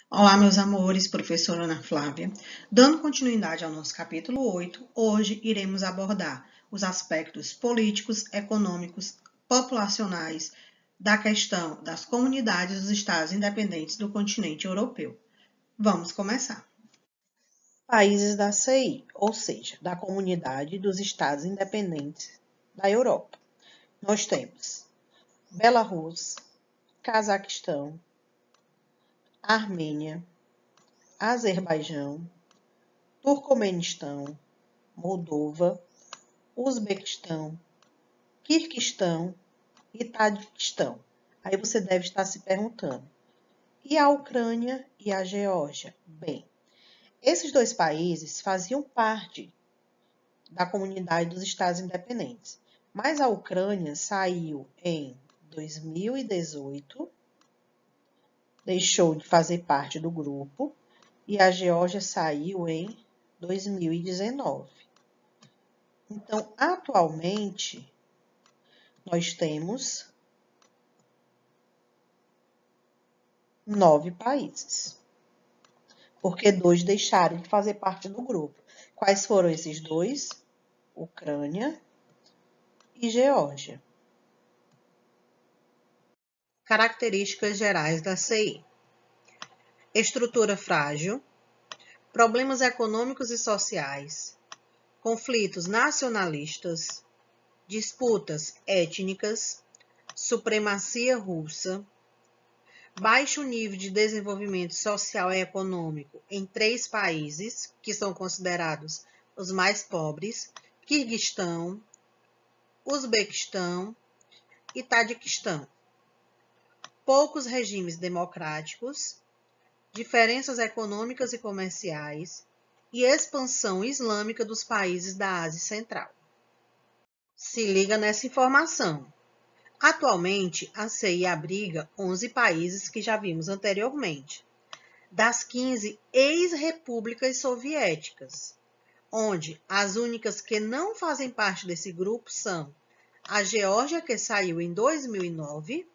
Olá, meus amores, professora Ana Flávia. Dando continuidade ao nosso capítulo 8, hoje iremos abordar os aspectos políticos, econômicos, populacionais da questão das comunidades dos estados independentes do continente europeu. Vamos começar. Países da CI, ou seja, da Comunidade dos Estados Independentes da Europa. Nós temos Belarus, Cazaquistão, Armênia, Azerbaijão, Turcomenistão, Moldova, Uzbequistão, Quirguistão e Tajiquistão. Aí você deve estar se perguntando, e a Ucrânia e a Geórgia? Bem, esses dois países faziam parte da Comunidade dos Estados Independentes, mas a Ucrânia saiu em 2018, deixou de fazer parte do grupo, e a Geórgia saiu em 2019. Então, atualmente, nós temos 9 países, porque 2 deixaram de fazer parte do grupo. Quais foram esses 2? Ucrânia e Geórgia. Características gerais da CI: estrutura frágil, problemas econômicos e sociais, conflitos nacionalistas, disputas étnicas, supremacia russa, baixo nível de desenvolvimento social e econômico em 3 países, que são considerados os mais pobres: Quirguistão, Uzbequistão e Tajiquistão. Poucos regimes democráticos, diferenças econômicas e comerciais e expansão islâmica dos países da Ásia Central. Se liga nessa informação. Atualmente, a CI abriga 11 países que já vimos anteriormente, das 15 ex-repúblicas soviéticas, onde as únicas que não fazem parte desse grupo são a Geórgia, que saiu em 2009,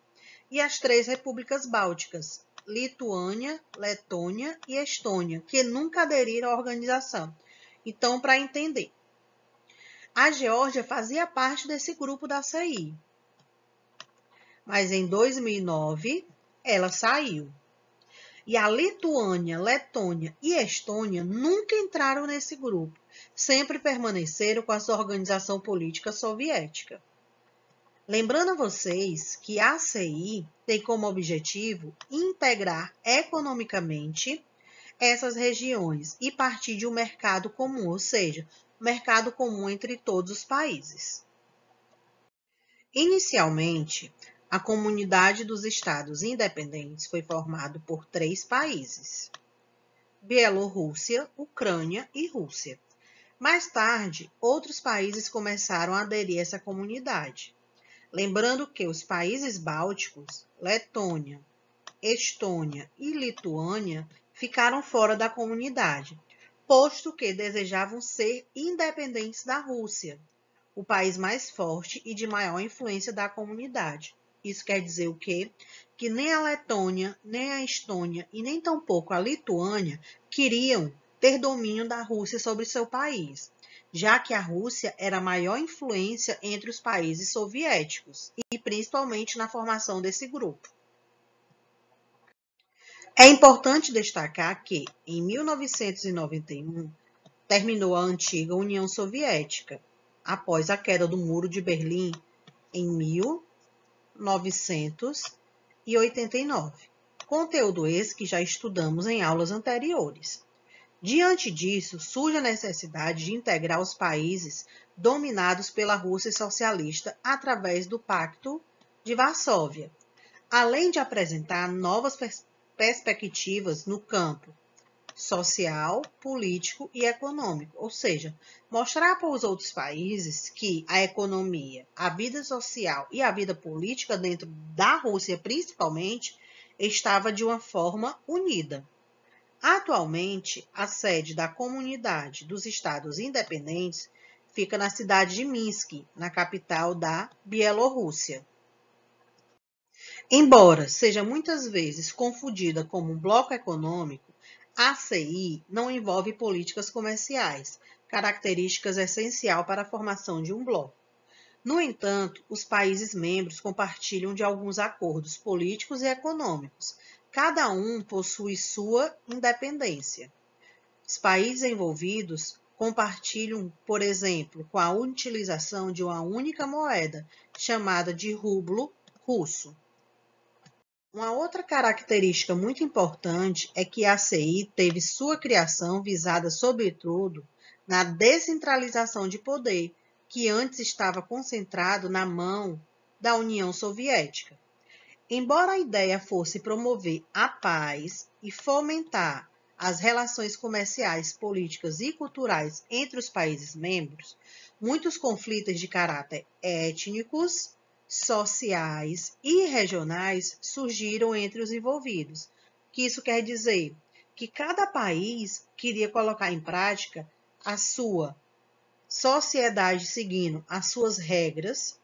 e as 3 repúblicas bálticas, Lituânia, Letônia e Estônia, que nunca aderiram à organização. Então, para entender, a Geórgia fazia parte desse grupo da CI, mas em 2009 ela saiu. E a Lituânia, Letônia e Estônia nunca entraram nesse grupo, sempre permaneceram com a sua organização política soviética. Lembrando a vocês que a CI tem como objetivo integrar economicamente essas regiões e partir de um mercado comum, ou seja, mercado comum entre todos os países. Inicialmente, a Comunidade dos Estados Independentes foi formada por 3 países: Bielorrússia, Ucrânia e Rússia. Mais tarde, outros países começaram a aderir a essa comunidade. Lembrando que os países bálticos, Letônia, Estônia e Lituânia, ficaram fora da comunidade, posto que desejavam ser independentes da Rússia, o país mais forte e de maior influência da comunidade. Isso quer dizer o quê? Que nem a Letônia, nem a Estônia e nem tampouco a Lituânia queriam ter domínio da Rússia sobre seu país, já que a Rússia era a maior influência entre os países soviéticos e principalmente na formação desse grupo. É importante destacar que, em 1991, terminou a antiga União Soviética, após a queda do Muro de Berlim em 1989. Conteúdo esse que já estudamos em aulas anteriores. Diante disso, surge a necessidade de integrar os países dominados pela Rússia socialista através do Pacto de Varsóvia, além de apresentar novas perspectivas no campo social, político e econômico, ou seja, mostrar para os outros países que a economia, a vida social e a vida política dentro da Rússia, principalmente, estava de uma forma unida. Atualmente, a sede da Comunidade dos Estados Independentes fica na cidade de Minsk, na capital da Bielorrússia. Embora seja muitas vezes confundida como um bloco econômico, a ACI não envolve políticas comerciais, características essencial para a formação de um bloco. No entanto, os países membros compartilham de alguns acordos políticos e econômicos. Cada um possui sua independência. Os países envolvidos compartilham, por exemplo, com a utilização de uma única moeda, chamada de rublo russo. Uma outra característica muito importante é que a ACI teve sua criação visada, sobretudo, na descentralização de poder, que antes estava concentrado na mão da União Soviética. Embora a ideia fosse promover a paz e fomentar as relações comerciais, políticas e culturais entre os países membros, muitos conflitos de caráter étnicos, sociais e regionais surgiram entre os envolvidos. O que isso quer dizer? Que cada país queria colocar em prática a sua sociedade seguindo as suas regras,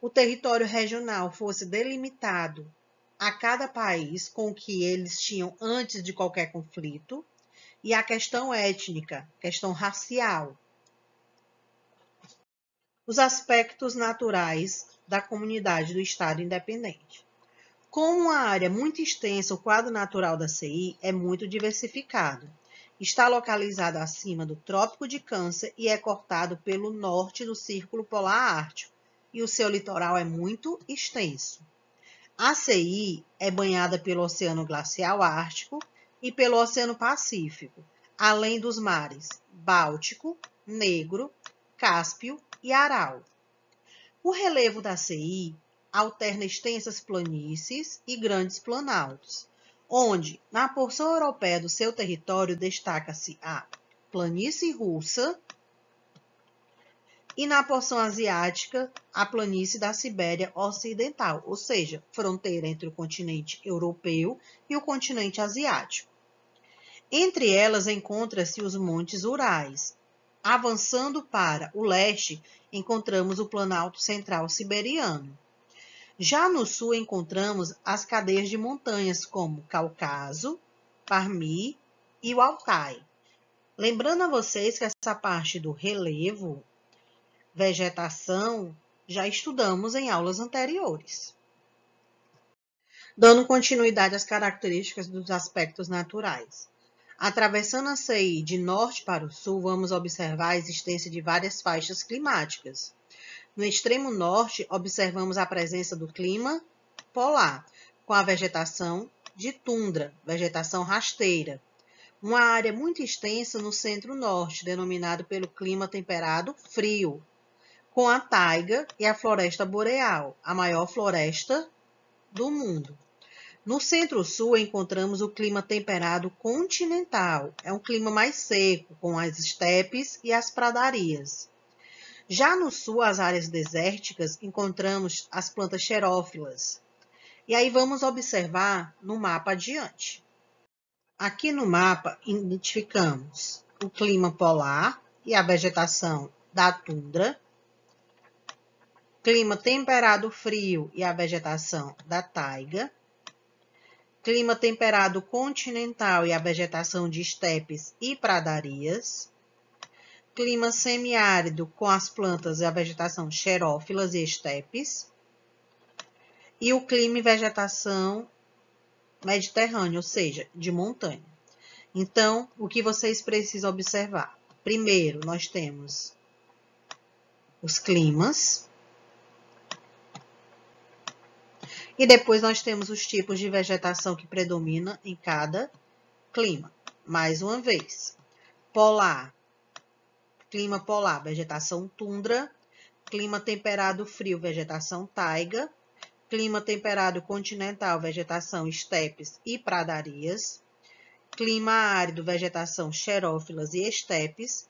o território regional fosse delimitado a cada país com o que eles tinham antes de qualquer conflito, e a questão étnica, questão racial. Os aspectos naturais da comunidade do Estado independente. Com uma área muito extensa, o quadro natural da CI é muito diversificado. Está localizado acima do Trópico de Câncer e é cortado pelo norte do Círculo Polar Ártico, e o seu litoral é muito extenso. A CI é banhada pelo Oceano Glacial Ártico e pelo Oceano Pacífico, além dos mares Báltico, Negro, Cáspio e Aral. O relevo da CI alterna extensas planícies e grandes planaltos, onde, na porção europeia do seu território, destaca-se a planície russa e na porção asiática, a planície da Sibéria Ocidental, ou seja, fronteira entre o continente europeu e o continente asiático. Entre elas encontra-se os Montes Urais. Avançando para o leste, encontramos o Planalto Central Siberiano. Já no sul encontramos as cadeias de montanhas como Cáucaso, Parmi e o Altai. Lembrando a vocês que essa parte do relevo, vegetação, já estudamos em aulas anteriores. Dando continuidade às características dos aspectos naturais. Atravessando a CI de norte para o sul, vamos observar a existência de várias faixas climáticas. No extremo norte, observamos a presença do clima polar, com a vegetação de tundra, vegetação rasteira. Uma área muito extensa no centro-norte, denominado pelo clima temperado frio, com a taiga e a floresta boreal, a maior floresta do mundo. No centro-sul, encontramos o clima temperado continental. É um clima mais seco, com as estepes e as pradarias. Já no sul, as áreas desérticas, encontramos as plantas xerófilas. E aí vamos observar no mapa adiante. Aqui no mapa, identificamos o clima polar e a vegetação da tundra, clima temperado frio e a vegetação da taiga, clima temperado continental e a vegetação de estepes e pradarias, clima semiárido com as plantas e a vegetação xerófilas e estepes, e o clima e vegetação mediterrânea, ou seja, de montanha. Então, o que vocês precisam observar? Primeiro, nós temos os climas, e depois nós temos os tipos de vegetação que predomina em cada clima. Mais uma vez, polar, clima polar, vegetação tundra, clima temperado frio, vegetação taiga, clima temperado continental, vegetação estepes e pradarias, clima árido, vegetação xerófilas e estepes,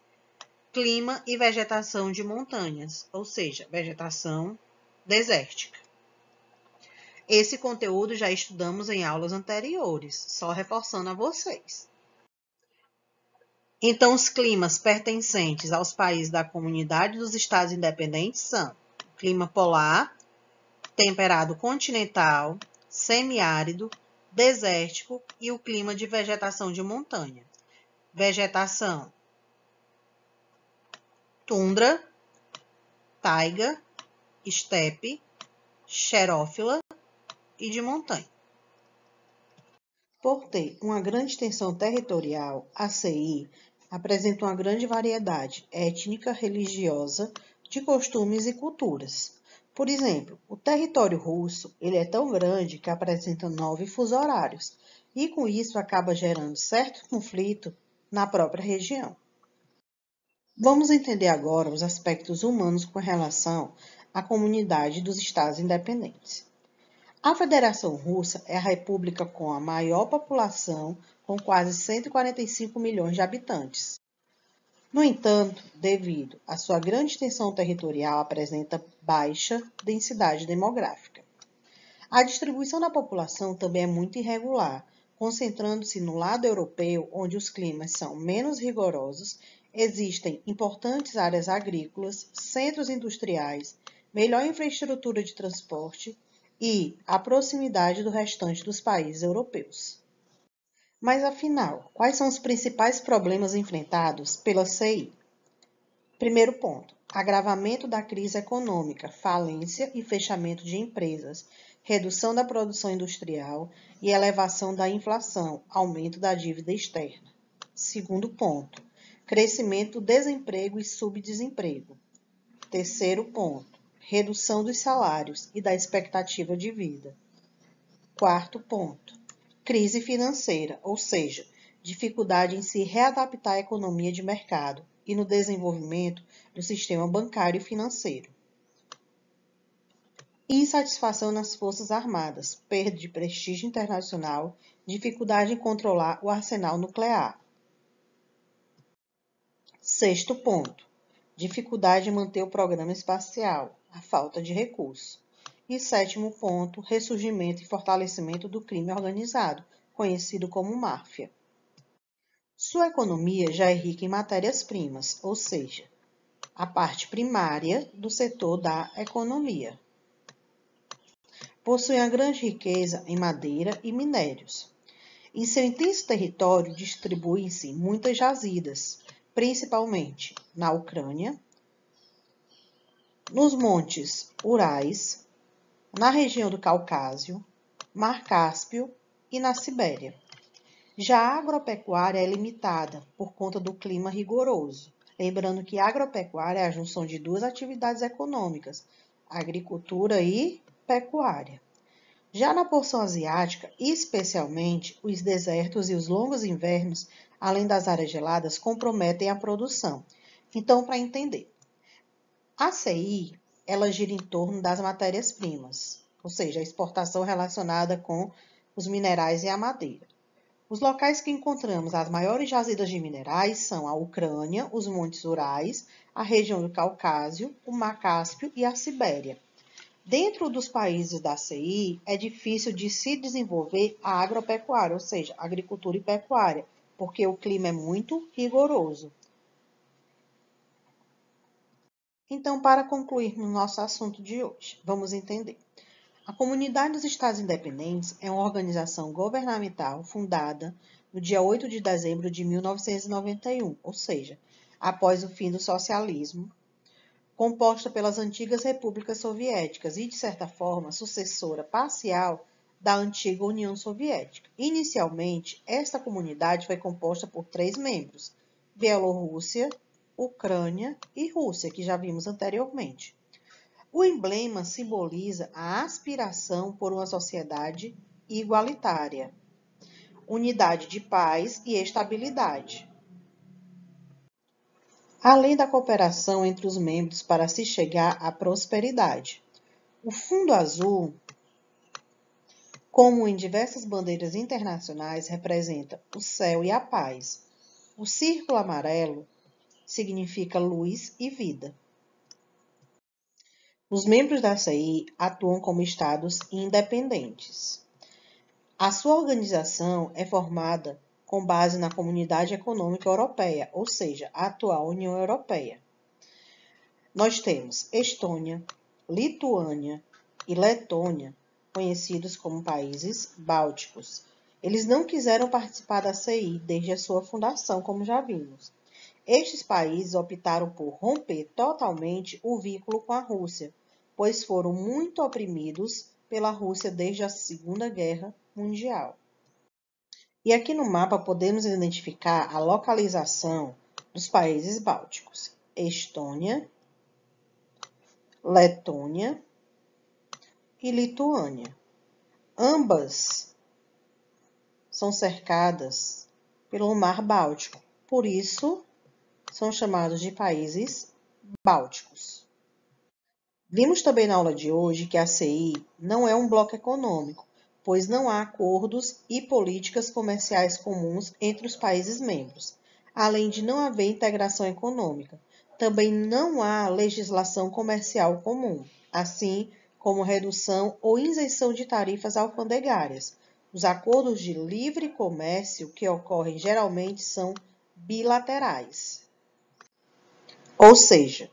clima e vegetação de montanhas, ou seja, vegetação desértica. Esse conteúdo já estudamos em aulas anteriores, só reforçando a vocês. Então, os climas pertencentes aos países da Comunidade dos Estados Independentes são clima polar, temperado continental, semiárido, desértico e o clima de vegetação de montanha. Vegetação: tundra, taiga, estepe, xerófila e de montanha. Por ter uma grande extensão territorial, a CI apresenta uma grande variedade étnica, religiosa, de costumes e culturas. Por exemplo, o território russo ele é tão grande que apresenta 9 fusos horários, e com isso acaba gerando certo conflito na própria região. Vamos entender agora os aspectos humanos com relação à comunidade dos Estados independentes. A Federação Russa é a república com a maior população, com quase 145 milhões de habitantes. No entanto, devido à sua grande extensão territorial, apresenta baixa densidade demográfica. A distribuição da população também é muito irregular, concentrando-se no lado europeu, onde os climas são menos rigorosos, existem importantes áreas agrícolas, centros industriais, melhor infraestrutura de transporte e a proximidade do restante dos países europeus. Mas afinal, quais são os principais problemas enfrentados pela CI? Primeiro ponto: agravamento da crise econômica, falência e fechamento de empresas, redução da produção industrial e elevação da inflação, aumento da dívida externa. Segundo ponto: crescimento do desemprego e subdesemprego. Terceiro ponto: redução dos salários e da expectativa de vida. Quarto ponto: crise financeira, ou seja, dificuldade em se readaptar à economia de mercado e no desenvolvimento do sistema bancário e financeiro. Insatisfação nas Forças Armadas, perda de prestígio internacional, dificuldade em controlar o arsenal nuclear. Sexto ponto: dificuldade em manter o programa espacial, a falta de recursos. E sétimo ponto: ressurgimento e fortalecimento do crime organizado, conhecido como máfia. Sua economia já é rica em matérias-primas, ou seja, a parte primária do setor da economia. Possui uma grande riqueza em madeira e minérios. Em seu intenso território distribuem-se muitas jazidas, principalmente na Ucrânia, nos montes Urais, na região do Caucásio, Mar Cáspio e na Sibéria. Já a agropecuária é limitada por conta do clima rigoroso. Lembrando que a agropecuária é a junção de duas atividades econômicas, agricultura e pecuária. Já na porção asiática, especialmente, os desertos e os longos invernos, além das áreas geladas, comprometem a produção. Então, para entender, a CI, ela gira em torno das matérias-primas, ou seja, a exportação relacionada com os minerais e a madeira. Os locais que encontramos as maiores jazidas de minerais são a Ucrânia, os Montes Urais, a região do Caucásio, o Mar Cáspio e a Sibéria. Dentro dos países da CI, é difícil de se desenvolver a agropecuária, ou seja, agricultura e pecuária, porque o clima é muito rigoroso. Então, para concluir no nosso assunto de hoje, vamos entender. A Comunidade dos Estados Independentes é uma organização governamental fundada no dia 8 de dezembro de 1991, ou seja, após o fim do socialismo, composta pelas antigas repúblicas soviéticas e, de certa forma, sucessora parcial da antiga União Soviética. Inicialmente, esta comunidade foi composta por 3 membros: Bielorrússia, Ucrânia e Rússia, que já vimos anteriormente. O emblema simboliza a aspiração por uma sociedade igualitária, unidade de paz e estabilidade, além da cooperação entre os membros para se chegar à prosperidade. O fundo azul, como em diversas bandeiras internacionais, representa o céu e a paz. O círculo amarelo significa luz e vida. Os membros da CI atuam como estados independentes. A sua organização é formada com base na Comunidade Econômica Europeia, ou seja, a atual União Europeia. Nós temos Estônia, Lituânia e Letônia conhecidos como países bálticos. Eles não quiseram participar da CI desde a sua fundação, como já vimos. Estes países optaram por romper totalmente o vínculo com a Rússia, pois foram muito oprimidos pela Rússia desde a Segunda Guerra Mundial. E aqui no mapa podemos identificar a localização dos países bálticos: Estônia, Letônia e Lituânia. Ambas são cercadas pelo Mar Báltico, por isso são chamados de países bálticos. Vimos também na aula de hoje que a CI não é um bloco econômico, pois não há acordos e políticas comerciais comuns entre os países membros, além de não haver integração econômica. Também não há legislação comercial comum, assim como redução ou isenção de tarifas alfandegárias. Os acordos de livre comércio que ocorrem geralmente são bilaterais. Ou seja,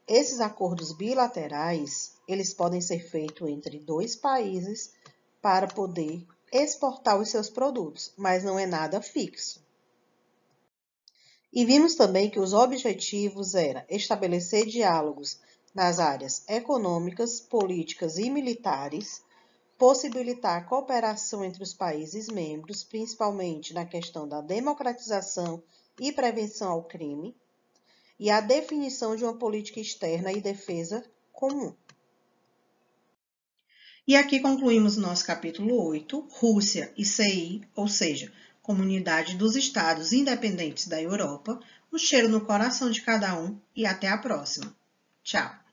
esses acordos bilaterais, eles podem ser feitos entre dois países para poder exportar os seus produtos, mas não é nada fixo. E vimos também que os objetivos eram estabelecer diálogos nas áreas econômicas, políticas e militares, possibilitar a cooperação entre os países membros, principalmente na questão da democratização e prevenção ao crime, e a definição de uma política externa e defesa comum. E aqui concluímos o nosso capítulo 8, Rússia e CI, ou seja, Comunidade dos Estados Independentes da Europa. Um cheiro no coração de cada um e até a próxima. Tchau!